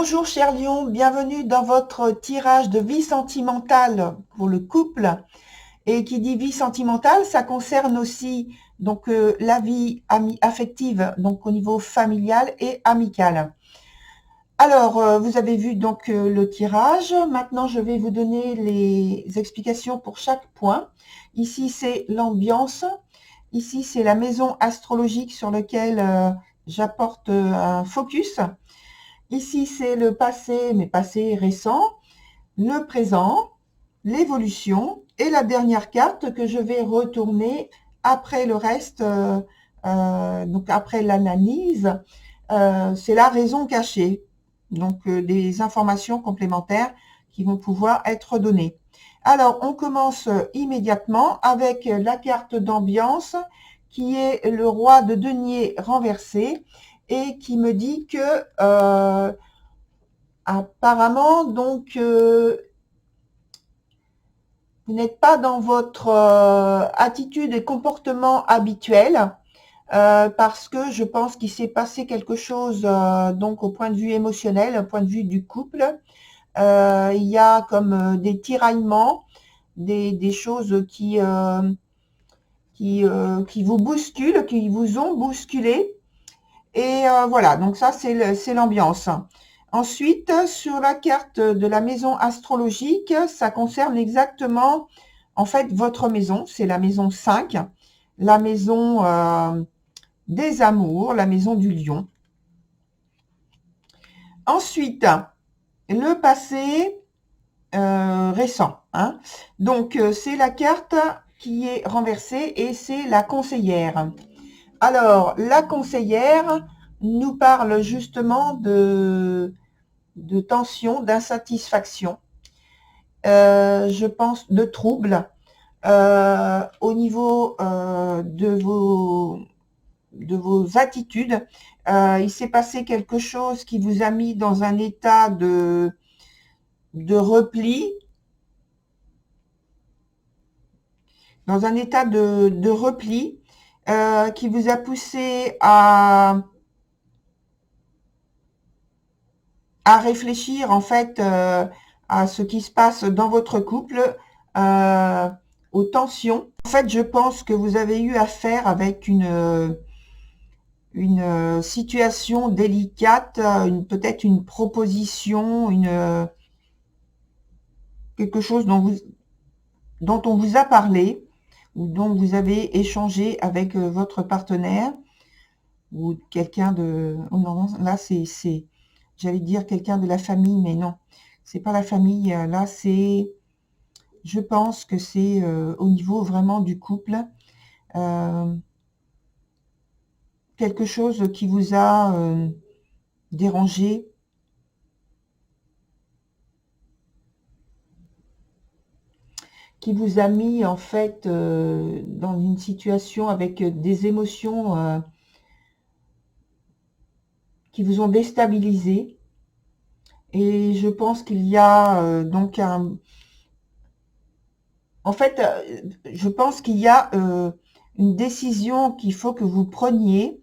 Bonjour cher Lion, bienvenue dans votre tirage de vie sentimentale pour le couple. Et qui dit vie sentimentale, ça concerne aussi la vie affective, donc au niveau familial et amical. Alors, vous avez vu le tirage. Maintenant, je vais vous donner les explications pour chaque point. Ici, c'est l'ambiance. Ici, c'est la maison astrologique sur laquelle j'apporte un focus. Ici, c'est le passé, mais passé récent, le présent, l'évolution et la dernière carte que je vais retourner après le reste, donc après l'analyse, c'est la raison cachée. Donc, des informations complémentaires qui vont pouvoir être données. Alors, on commence immédiatement avec la carte d'ambiance qui est le roi de denier renversé et qui me dit que apparemment, vous n'êtes pas dans votre attitude et comportement habituel parce que je pense qu'il s'est passé quelque chose donc au point de vue émotionnel, au point de vue du couple. Il y a comme des tiraillements, des choses qui vous bousculent, qui vous ont bousculé. Et voilà, donc ça c'est l'ambiance. Ensuite, sur la carte de la maison astrologique, ça concerne exactement, en fait, votre maison. C'est la maison 5, la maison des amours, la maison du lion. Ensuite, le passé récent. Hein. Donc, c'est la carte qui est renversée et c'est la conseillère. Alors, la conseillère nous parle justement de tension, d'insatisfaction, je pense de troubles au niveau de vos attitudes. Il s'est passé quelque chose qui vous a mis dans un état de repli, dans un état de repli qui vous a poussé à réfléchir en fait à ce qui se passe dans votre couple, aux tensions. En fait, je pense que vous avez eu affaire avec une situation délicate, peut-être une proposition, quelque chose dont on vous a parlé ou dont vous avez échangé avec votre partenaire ou quelqu'un de... Oh non, là, j'allais dire quelqu'un de la famille, mais non, c'est pas la famille. Là, je pense que c'est au niveau vraiment du couple, quelque chose qui vous a dérangé, qui vous a mis en fait dans une situation avec des émotions qui vous ont déstabilisé. Et je pense qu'il y a en fait, je pense qu'il y a une décision qu'il faut que vous preniez,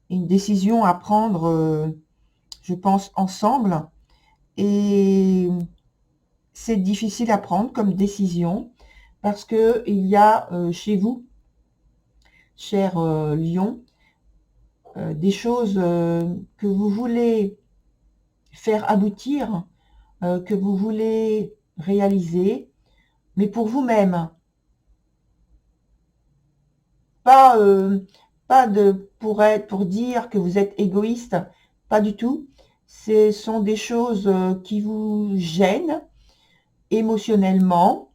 une décision à prendre, je pense, ensemble. Et c'est difficile à prendre comme décision parce que il y a chez vous, cher Lion, des choses que vous voulez faire aboutir, que vous voulez réaliser, mais pour vous-même. Pas, pour dire que vous êtes égoïste, pas du tout. Ce sont des choses qui vous gênent émotionnellement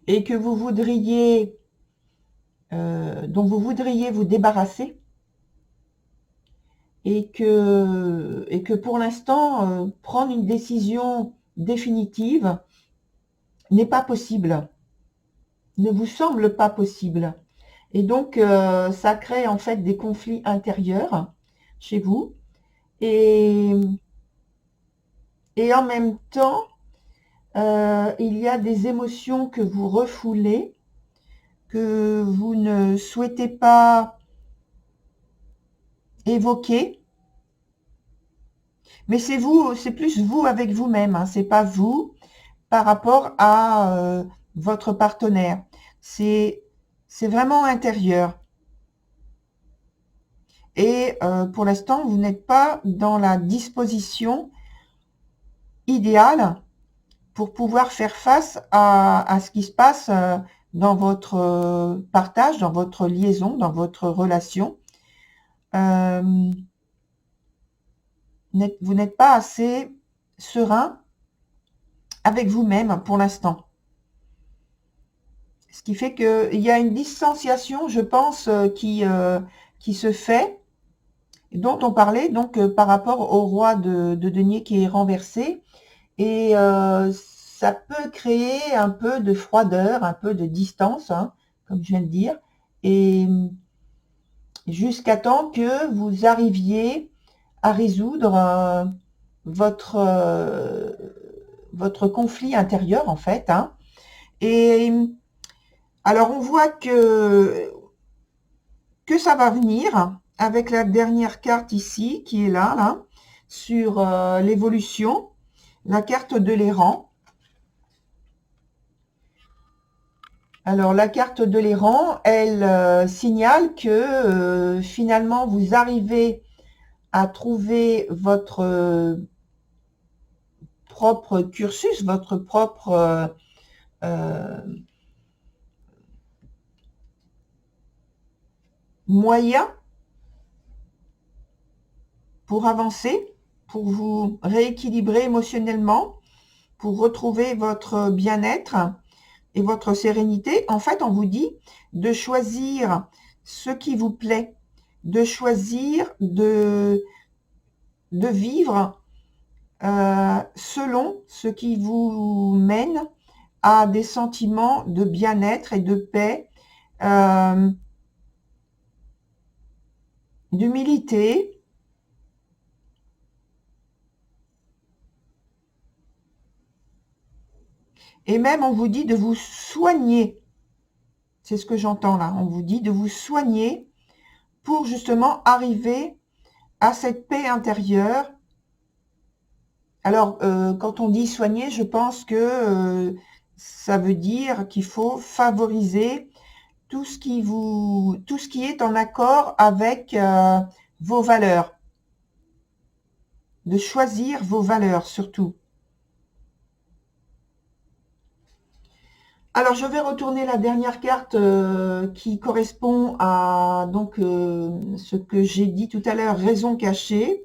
et que vous voudriez, dont vous voudriez vous débarrasser et que pour l'instant, prendre une décision définitive n'est pas possible, ne vous semble pas possible. Et donc, ça crée en fait des conflits intérieurs chez vous. Et en même temps, il y a des émotions que vous refoulez, que vous ne souhaitez pas évoquer, Mais c'est vous, c'est plus vous avec vous-même, hein, c'est pas vous par rapport à votre partenaire. C'est vraiment intérieur. Et pour l'instant, vous n'êtes pas dans la disposition idéale pour pouvoir faire face à ce qui se passe dans votre partage, dans votre liaison, dans votre relation. Vous n'êtes pas assez serein avec vous-même pour l'instant. Ce qui fait qu'il y a une distanciation, je pense, qui se fait, dont on parlait donc par rapport au roi de denier qui est renversé. Et ça peut créer un peu de froideur, un peu de distance, hein, comme je viens de dire, et jusqu'à temps que vous arriviez à résoudre votre conflit intérieur, en fait, hein. Et alors, on voit que ça va venir avec la dernière carte ici, qui est là, sur l'évolution, la carte de l'errant. Alors, la carte de l'errant, elle signale que finalement, vous arrivez à trouver votre propre cursus, votre propre moyen pour avancer, pour vous rééquilibrer émotionnellement, pour retrouver votre bien-être et votre sérénité. En fait, on vous dit de choisir ce qui vous plaît, de choisir de vivre selon ce qui vous mène à des sentiments de bien-être et de paix, d'humilité. Et même, on vous dit de vous soigner. C'est ce que j'entends là. On vous dit de vous soigner pour justement arriver à cette paix intérieure. Alors, quand on dit soigner, je pense que ça veut dire qu'il faut favoriser tout ce qui est en accord avec vos valeurs. De choisir vos valeurs surtout. Alors, je vais retourner la dernière carte qui correspond à donc ce que j'ai dit tout à l'heure, raison cachée.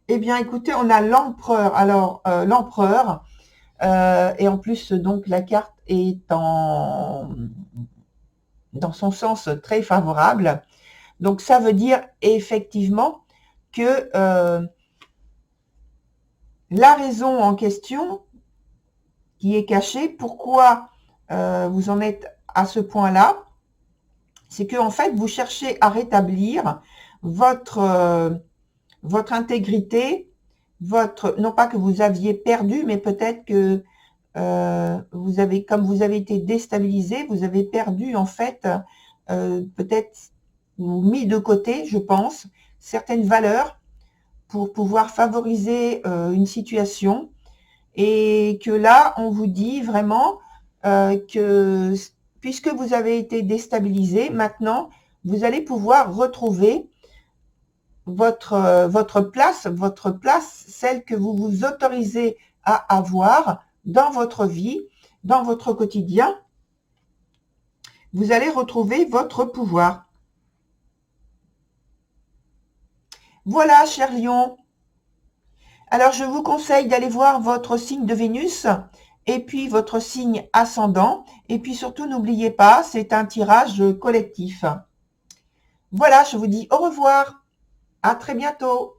Eh bien, écoutez, on a l'empereur. Alors, l'empereur, et en plus, donc, la carte est dans son sens très favorable. Donc, ça veut dire effectivement que la raison en question qui est cachée, pourquoi vous en êtes à ce point-là, c'est que en fait, vous cherchez à rétablir votre intégrité, non pas que vous aviez perdu, mais peut-être que comme vous avez été déstabilisé, vous avez perdu en fait, peut-être ou mis de côté, je pense, certaines valeurs pour pouvoir favoriser une situation, et que là, on vous dit vraiment que puisque vous avez été déstabilisé, maintenant, vous allez pouvoir retrouver votre place, celle que vous vous autorisez à avoir dans votre vie, dans votre quotidien. Vous allez retrouver votre pouvoir. Voilà, cher Lion. Alors, je vous conseille d'aller voir votre signe de Vénus et puis votre signe ascendant. Et puis surtout, n'oubliez pas, c'est un tirage collectif. Voilà, je vous dis au revoir. À très bientôt.